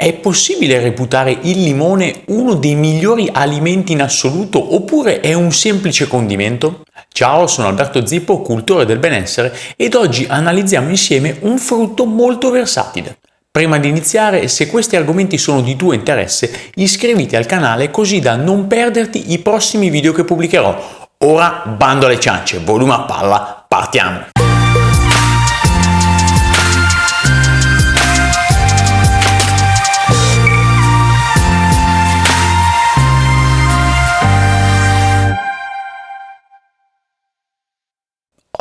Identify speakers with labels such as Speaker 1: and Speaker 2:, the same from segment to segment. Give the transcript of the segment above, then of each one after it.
Speaker 1: È possibile reputare il limone uno dei migliori alimenti in assoluto oppure è un semplice condimento? Ciao, sono Alberto Zippo, cultore del benessere, ed oggi analizziamo insieme un frutto molto versatile. Prima di iniziare, se questi argomenti sono di tuo interesse, iscriviti al canale così da non perderti i prossimi video che pubblicherò. Ora bando alle ciance, volume a palla, partiamo!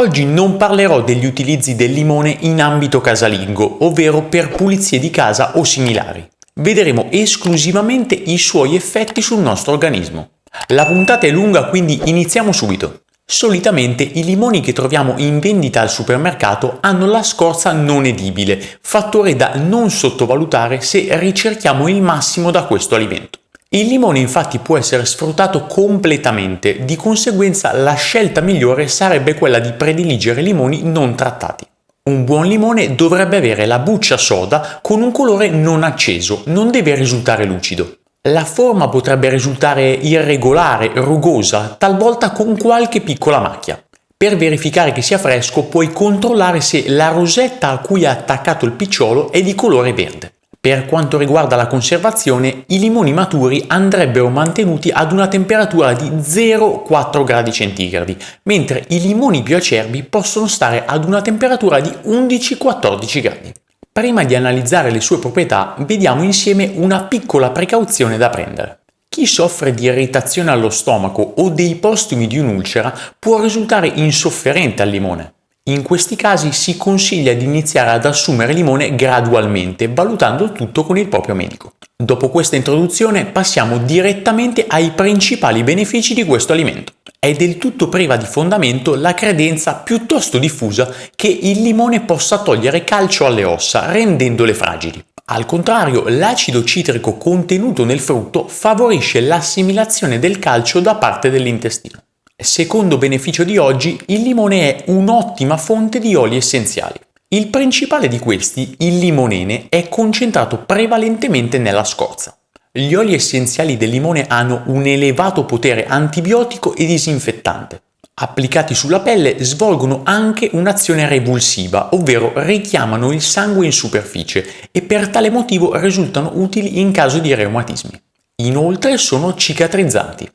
Speaker 1: Oggi non parlerò degli utilizzi del limone in ambito casalingo, ovvero per pulizie di casa o similari. Vedremo esclusivamente i suoi effetti sul nostro organismo. La puntata è lunga, quindi iniziamo subito. Solitamente i limoni che troviamo in vendita al supermercato hanno la scorza non edibile, fattore da non sottovalutare se ricerchiamo il massimo da questo alimento. Il limone infatti può essere sfruttato completamente, di conseguenza la scelta migliore sarebbe quella di prediligere limoni non trattati. Un buon limone dovrebbe avere la buccia soda con un colore non acceso, non deve risultare lucido. La forma potrebbe risultare irregolare, rugosa, talvolta con qualche piccola macchia. Per verificare che sia fresco puoi controllare se la rosetta a cui è attaccato il picciolo è di colore verde. Per quanto riguarda la conservazione, i limoni maturi andrebbero mantenuti ad una temperatura di 0,4 gradi centigradi, mentre i limoni più acerbi possono stare ad una temperatura di 11-14 gradi. Prima di analizzare le sue proprietà, vediamo insieme una piccola precauzione da prendere. Chi soffre di irritazione allo stomaco o dei postumi di un'ulcera può risultare insofferente al limone. In questi casi si consiglia di iniziare ad assumere limone gradualmente, valutando il tutto con il proprio medico. Dopo questa introduzione passiamo direttamente ai principali benefici di questo alimento. È del tutto priva di fondamento la credenza piuttosto diffusa che il limone possa togliere calcio alle ossa, rendendole fragili. Al contrario, l'acido citrico contenuto nel frutto favorisce l'assimilazione del calcio da parte dell'intestino. Secondo beneficio di oggi, il limone è un'ottima fonte di oli essenziali. Il principale di questi, il limonene, è concentrato prevalentemente nella scorza. Gli oli essenziali del limone hanno un elevato potere antibiotico e disinfettante. Applicati sulla pelle svolgono anche un'azione revulsiva, ovvero richiamano il sangue in superficie e per tale motivo risultano utili in caso di reumatismi. Inoltre sono cicatrizzanti.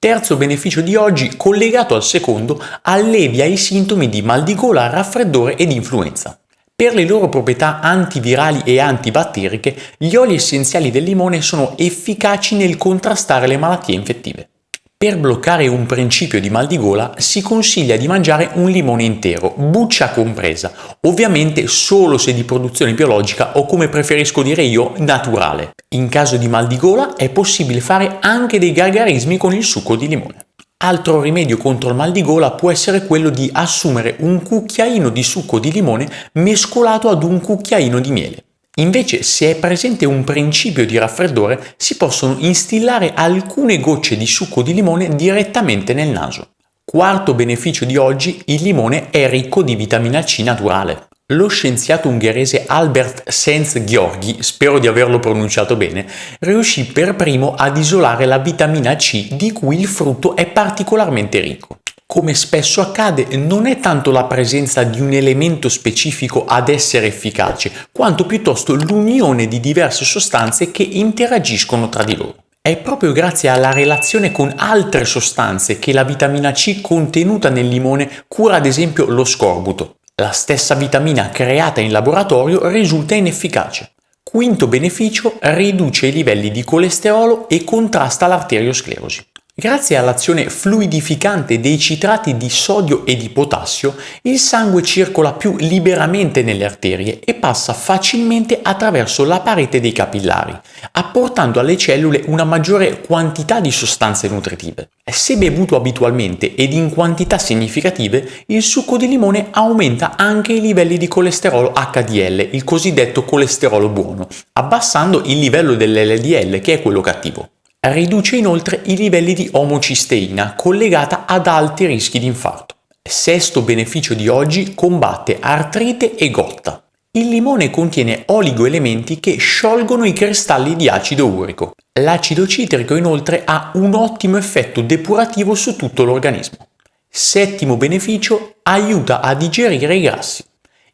Speaker 1: Terzo beneficio di oggi, collegato al secondo, allevia i sintomi di mal di gola, raffreddore ed influenza. Per le loro proprietà antivirali e antibatteriche, gli oli essenziali del limone sono efficaci nel contrastare le malattie infettive. Per bloccare un principio di mal di gola si consiglia di mangiare un limone intero, buccia compresa, ovviamente solo se di produzione biologica o, come preferisco dire io, naturale. In caso di mal di gola è possibile fare anche dei gargarismi con il succo di limone. Altro rimedio contro il mal di gola può essere quello di assumere un cucchiaino di succo di limone mescolato ad un cucchiaino di miele. Invece, se è presente un principio di raffreddore, si possono instillare alcune gocce di succo di limone direttamente nel naso. Quarto beneficio di oggi, il limone è ricco di vitamina C naturale. Lo scienziato ungherese Albert Szent-Györgyi, spero di averlo pronunciato bene, riuscì per primo ad isolare la vitamina C di cui il frutto è particolarmente ricco. Come spesso accade, non è tanto la presenza di un elemento specifico ad essere efficace, quanto piuttosto l'unione di diverse sostanze che interagiscono tra di loro. È proprio grazie alla relazione con altre sostanze che la vitamina C contenuta nel limone cura ad esempio lo scorbuto. La stessa vitamina creata in laboratorio risulta inefficace. Quinto beneficio, riduce i livelli di colesterolo e contrasta l'arteriosclerosi. Grazie all'azione fluidificante dei citrati di sodio e di potassio, il sangue circola più liberamente nelle arterie e passa facilmente attraverso la parete dei capillari, apportando alle cellule una maggiore quantità di sostanze nutritive. Se bevuto abitualmente ed in quantità significative, il succo di limone aumenta anche i livelli di colesterolo HDL, il cosiddetto colesterolo buono, abbassando il livello dell'LDL, che è quello cattivo. Riduce inoltre i livelli di omocisteina, collegata ad alti rischi di infarto. Sesto beneficio di oggi, combatte artrite e gotta. Il limone contiene oligoelementi che sciolgono i cristalli di acido urico. L'acido citrico inoltre ha un ottimo effetto depurativo su tutto l'organismo. Settimo beneficio, aiuta a digerire i grassi.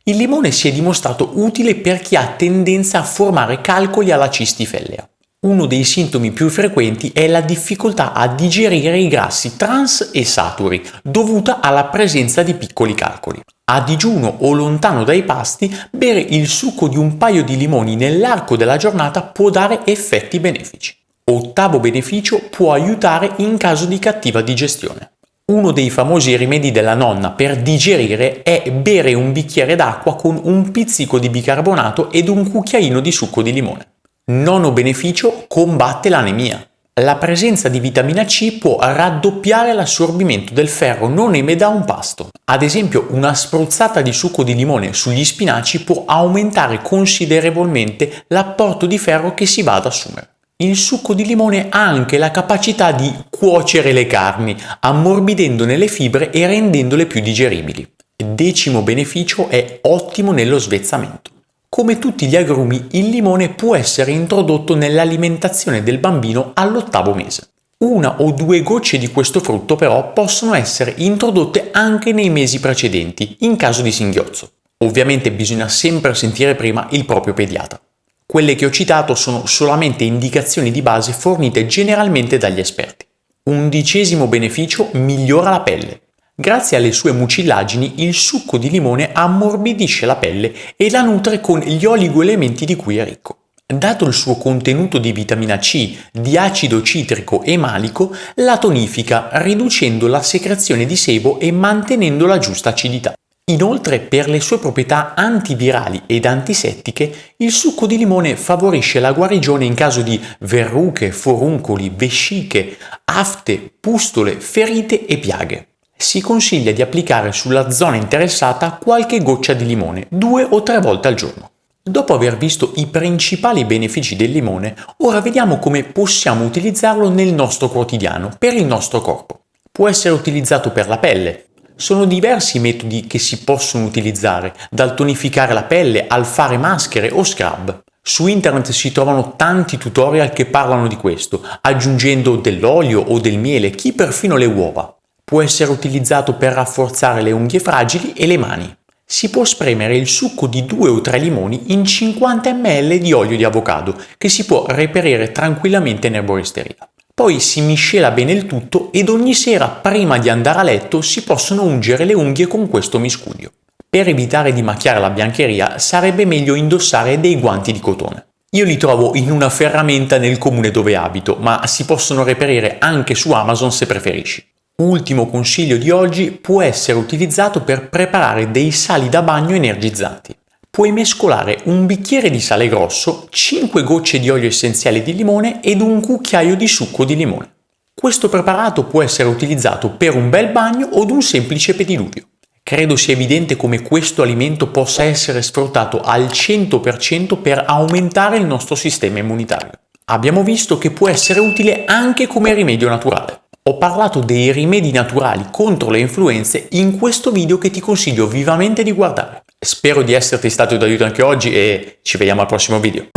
Speaker 1: Il limone si è dimostrato utile per chi ha tendenza a formare calcoli alla cistifellea. Uno dei sintomi più frequenti è la difficoltà a digerire i grassi trans e saturi, dovuta alla presenza di piccoli calcoli. A digiuno o lontano dai pasti, bere il succo di un paio di limoni nell'arco della giornata può dare effetti benefici. Ottavo beneficio, può aiutare in caso di cattiva digestione. Uno dei famosi rimedi della nonna per digerire è bere un bicchiere d'acqua con un pizzico di bicarbonato ed un cucchiaino di succo di limone. Nono beneficio, combatte l'anemia. La presenza di vitamina C può raddoppiare l'assorbimento del ferro noneme da un pasto. Ad esempio, una spruzzata di succo di limone sugli spinaci può aumentare considerevolmente l'apporto di ferro che si va ad assumere. Il succo di limone ha anche la capacità di cuocere le carni, ammorbidendone le fibre e rendendole più digeribili. Decimo beneficio, è ottimo nello svezzamento. Come tutti gli agrumi, il limone può essere introdotto nell'alimentazione del bambino all'8° mese. Una o due gocce di questo frutto però possono essere introdotte anche nei mesi precedenti, in caso di singhiozzo. Ovviamente bisogna sempre sentire prima il proprio pediatra. Quelle che ho citato sono solamente indicazioni di base fornite generalmente dagli esperti. 11° beneficio, migliora la pelle. Grazie alle sue mucillagini, il succo di limone ammorbidisce la pelle e la nutre con gli oligoelementi di cui è ricco. Dato il suo contenuto di vitamina C, di acido citrico e malico, la tonifica, riducendo la secrezione di sebo e mantenendo la giusta acidità. Inoltre, per le sue proprietà antivirali ed antisettiche, il succo di limone favorisce la guarigione in caso di verruche, foruncoli, vesciche, afte, pustole, ferite e piaghe. Si consiglia di applicare sulla zona interessata qualche goccia di limone 2 o 3 volte al giorno. Dopo aver visto i principali benefici del limone, ora vediamo come possiamo utilizzarlo nel nostro quotidiano, per il nostro corpo. Può essere utilizzato per la pelle. Sono diversi i metodi che si possono utilizzare, dal tonificare la pelle al fare maschere o scrub. Su internet si trovano tanti tutorial che parlano di questo, aggiungendo dell'olio o del miele, chi perfino le uova. Può essere utilizzato per rafforzare le unghie fragili e le mani. Si può spremere il succo di 2 o 3 limoni in 50 ml di olio di avocado, che si può reperire tranquillamente in erboristeria. Poi si miscela bene il tutto ed ogni sera prima di andare a letto si possono ungere le unghie con questo miscuglio. Per evitare di macchiare la biancheria sarebbe meglio indossare dei guanti di cotone. Io li trovo in una ferramenta nel comune dove abito, ma si possono reperire anche su Amazon se preferisci. Ultimo consiglio di oggi, può essere utilizzato per preparare dei sali da bagno energizzanti. Puoi mescolare un bicchiere di sale grosso, 5 gocce di olio essenziale di limone ed un cucchiaio di succo di limone. Questo preparato può essere utilizzato per un bel bagno o un semplice pediluvio. Credo sia evidente come questo alimento possa essere sfruttato al 100% per aumentare il nostro sistema immunitario. Abbiamo visto che può essere utile anche come rimedio naturale. Ho parlato dei rimedi naturali contro le influenze in questo video che ti consiglio vivamente di guardare. Spero di esserti stato d'aiuto anche oggi e ci vediamo al prossimo video.